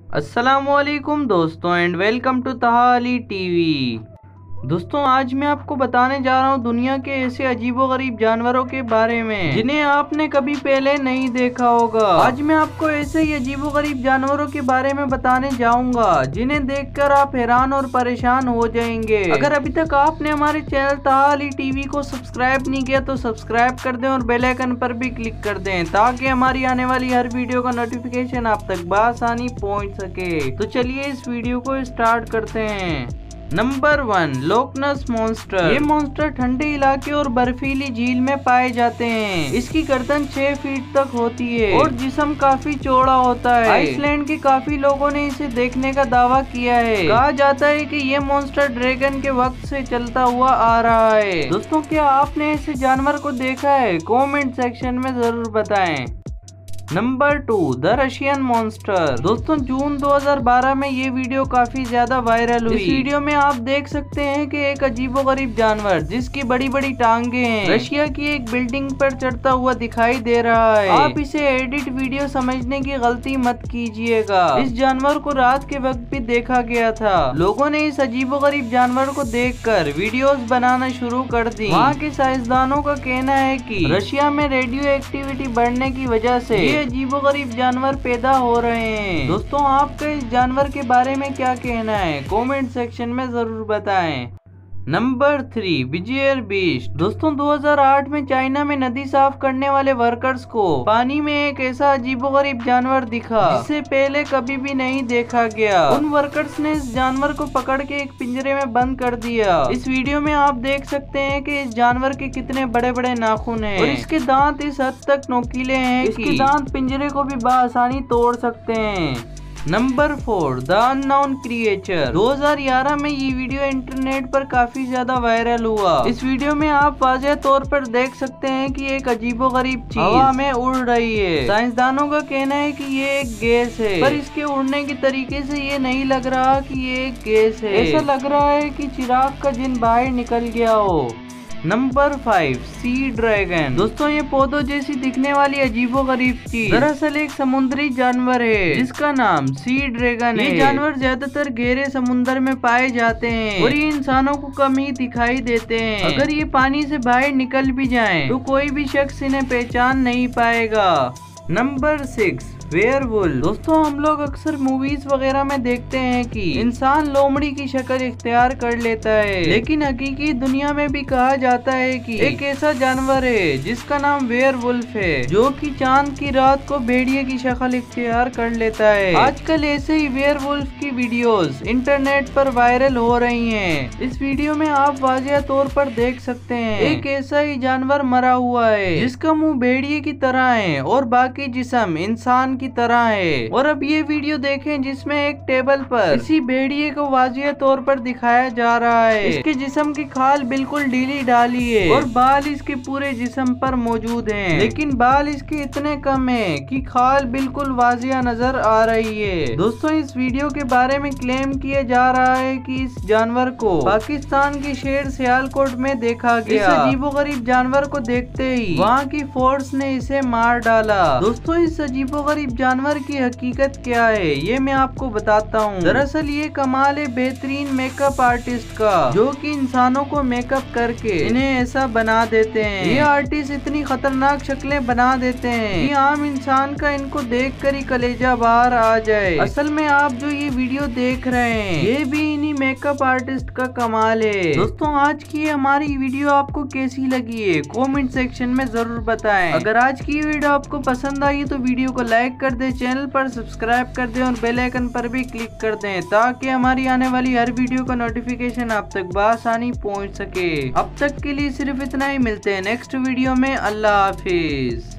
अस्सलामुअलैकुम दोस्तों and welcome to तहा अली टीवी। दोस्तों आज मैं आपको बताने जा रहा हूँ दुनिया के ऐसे अजीबोगरीब जानवरों के बारे में जिन्हें आपने कभी पहले नहीं देखा होगा। आज मैं आपको ऐसे ही अजीबोगरीब जानवरों के बारे में बताने जाऊंगा जिन्हें देखकर आप हैरान और परेशान हो जाएंगे। अगर अभी तक आपने हमारे चैनल तहा अली टीवी को सब्सक्राइब नहीं किया तो सब्सक्राइब कर दें और बेल आइकन पर भी क्लिक कर दें ताकि हमारी आने वाली हर वीडियो का नोटिफिकेशन आप तक बआसानी पहुंच सके। तो चलिए इस वीडियो को स्टार्ट करते हैं। Number 1, Loch Ness monster. ये मॉन्स्टर ठंडे इलाके और बर्फीली झील में पाए जाते हैं। इसकी गर्दन 6 फीट तक होती है और जिस्म काफी चौड़ा होता है। आइसलैंड के काफी लोगों ने इसे देखने का दावा किया है। कहा जाता है कि ये मॉन्स्टर ड्रैगन के वक्त से चलता हुआ आ रहा है। दोस्तों क्या आपने ऐसे जानवर को देखा है? कमेंट सेक्शन में जरूर बताएं। Number 2, the Russian monster. दोस्तों जून 2012 में ये वीडियो काफी ज्यादा वायरल हुई। इस वीडियो में आप देख सकते हैं कि एक अजीबोगरीब जानवर जिसकी बड़ी बड़ी टांगे हैं रशिया की एक बिल्डिंग पर चढ़ता हुआ दिखाई दे रहा है। आप इसे एडिट वीडियो समझने की गलती मत कीजिएगा। इस जानवर को रात के वक्त भी देखा गया था। लोगों ने इस अजीबोगरीब जानवर को देखकर वीडियोस बनाना शुरू कर दी। वहाँ के साइंसदानों का कहना है कि रशिया में रेडियो एक्टिविटी बढ़ने की वजह से अजीबोगरीब जानवर पैदा हो रहे हैं। दोस्तों आपका इस जानवर के बारे में क्या कहना है? कमेंट सेक्शन में जरूर बताएं। Number 3, busier beast. दोस्तों 2008 में चाइना में नदी साफ करने वाले वर्कर्स को पानी में एक ऐसा अजीबोगरीब जानवर दिखा जिसे पहले कभी भी नहीं देखा गया। उन वर्कर्स ने इस जानवर को पकड़ के एक पिंजरे में बंद कर दिया। इस वीडियो में आप देख सकते हैं कि इस जानवर के कितने बड़े बड़े नाखून हैं और इसके दांत इस हद तक नोकीले हैं कि इसके दांत पिंजरे को भी बआसानी तोड़ सकते हैं। Number 4, the unknown creature. 2011 में ये वीडियो इंटरनेट पर काफी ज्यादा वायरल हुआ। इस वीडियो में आप वाज़ेह तौर पर देख सकते हैं कि एक अजीबोगरीब चीज हवा में उड़ रही है। साइंसदानों का कहना है कि ये एक गैस है, पर इसके उड़ने के तरीके से ये नहीं लग रहा कि ये एक गैस है। ऐसा लग रहा है कि चिराग का जिन बाहर निकल गया हो। Number 5, sea dragon. दोस्तों ये पौधों जैसी दिखने वाली अजीबोगरीब चीज दरअसल एक समुद्री जानवर है जिसका नाम सी ड्रैगन है। ये जानवर ज्यादातर गहरे समुद्र में पाए जाते हैं और ये इंसानों को कम ही दिखाई देते हैं। अगर ये पानी से बाहर निकल भी जाएं तो कोई भी शख्स इन्हें पहचान नहीं पाएगा। Number 6, werewolf. दोस्तों हम लोग अक्सर मूवीज वगैरह में देखते हैं कि इंसान लोमड़ी की शक्ल इख्तियार कर लेता है, लेकिन हकीकी दुनिया में भी कहा जाता है कि एक ऐसा जानवर है जिसका नाम वेयरवुल्फ है जो कि चांद की रात को भेड़िए की शक्ल इख्तियार कर लेता है। आजकल ऐसे ही वेयरवुल्फ की वीडियोस इंटरनेट पर वायरल हो रही हैं। इस वीडियो में आप वाज़ेह तौर पर देख सकते हैं एक ऐसा ही जानवर मरा हुआ है जिसका मुंह भेड़िए की तरह है और बाकी जिस्म इंसान की तरह है। और अब ये वीडियो देखें जिसमें एक टेबल पर इसी भेड़िए को वाज़ेह तौर पर दिखाया जा रहा है। इसके जिस्म की खाल बिल्कुल ढीली ढाली है और बाल इसके पूरे जिस्म पर मौजूद हैं, लेकिन बाल इसके इतने कम हैं कि खाल बिल्कुल वाज़ेह नजर आ रही है। दोस्तों इस वीडियो के बारे में क्लेम किया जा रहा है कि इस जानवर को पाकिस्तान की शेर सियालकोट में देखा गया। इस अजीबोगरीब जानवर को देखते ही वहाँ की फोर्स ने इसे मार डाला। दोस्तों इस अजीबोगरीब जानवर की हकीकत क्या है ये मैं आपको बताता हूँ। दरअसल ये कमाल है बेहतरीन मेकअप आर्टिस्ट का जो कि इंसानों को मेकअप करके इन्हें ऐसा बना देते हैं। ये आर्टिस्ट इतनी खतरनाक शक्लें बना देते हैं कि आम इंसान का इनको देखकर ही कलेजा बाहर आ जाए। असल में आप जो ये वीडियो देख रहे हैं ये भी इन्हीं मेकअप आर्टिस्ट का कमाल है। दोस्तों आज की हमारी वीडियो आपको कैसी लगी है कमेंट सेक्शन में जरूर बताएं। अगर आज की वीडियो आपको पसंद आई तो वीडियो को लाइक कर दे, चैनल पर सब्सक्राइब कर दे और बेल आइकन पर भी क्लिक कर दें ताकि हमारी आने वाली हर वीडियो का नोटिफिकेशन आप तक बआसानी पहुंच सके। अब तक के लिए सिर्फ इतना ही, मिलते हैं नेक्स्ट वीडियो में। अल्लाह हाफिज।